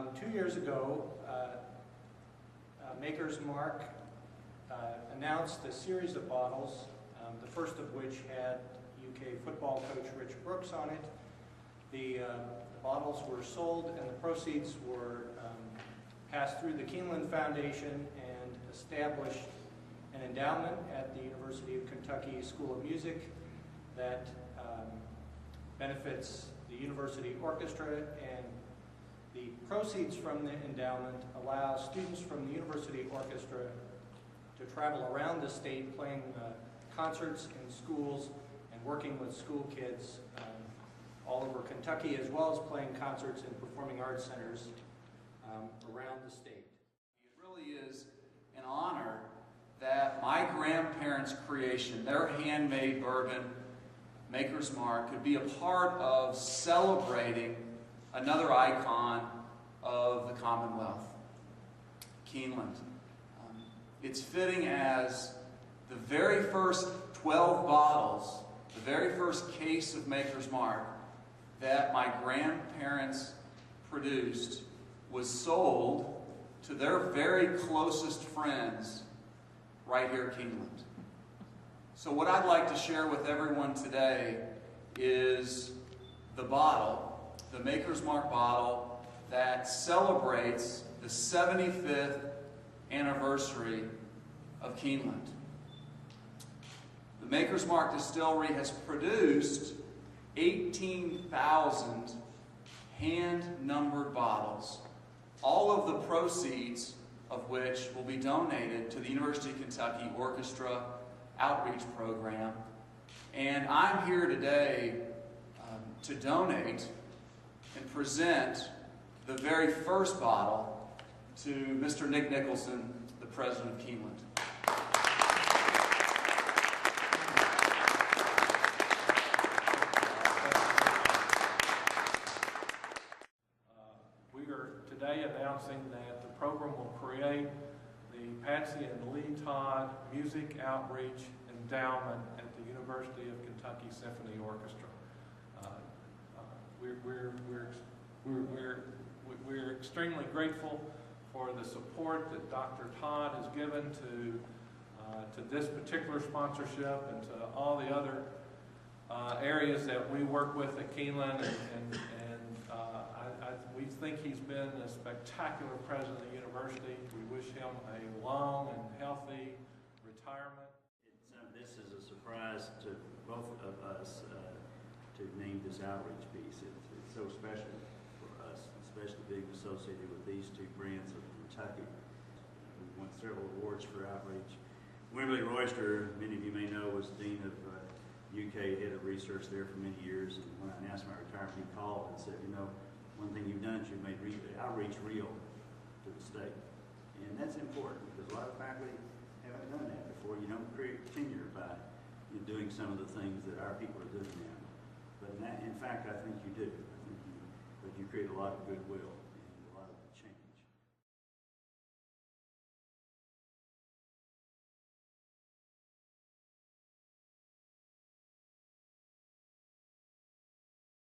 2 years ago, Maker's Mark announced a series of bottles, the first of which had UK football coach Rich Brooks on it. The bottles were sold and the proceeds were passed through the Keeneland Foundation and established an endowment at the University of Kentucky School of Music that benefits the university orchestra, and the proceeds from the endowment allow students from the university orchestra to travel around the state playing concerts in schools and working with school kids all over Kentucky, as well as playing concerts in performing arts centers around the state. It really is an honor that my grandparents' creation, their handmade bourbon, Maker's Mark, could be a part of celebrating another icon of the Commonwealth, Keeneland. It's fitting as the very first 12 bottles, the very first case of Maker's Mark that my grandparents produced was sold to their very closest friends right here at Keeneland. So what I'd like to share with everyone today is the bottle, the Maker's Mark bottle that celebrates the 75th anniversary of Keeneland. The Maker's Mark Distillery has produced 18,000 hand-numbered bottles, all of the proceeds of which will be donated to the University of Kentucky Orchestra Outreach Program. And I'm here today to donate and present the very first bottle to Mr. Nick Nicholson, the president of Keeneland. We are today announcing that the program will create the Patsy and Lee Todd Music Outreach Endowment at the University of Kentucky Symphony Orchestra. We're extremely grateful for the support that Dr. Todd has given to this particular sponsorship and to all the other areas that we work with at Keeneland, we think he's been a spectacular president of the university. We wish him a long and healthy retirement. This is a surprise to both of us to name this outreach piece. It's so special for us, especially being associated with these two brands of Kentucky. We've won several awards for outreach. Wimberly Royster, many of you may know, was Dean of UK, head of research there for many years. And when I announced my retirement, he called and said, you know, one thing you've done is you've made outreach real to the state. And that's important because a lot of faculty haven't done that before. You don't create tenure by doing some of the things that our people are doing now. But in fact, I think you do. I think you create a lot of goodwill.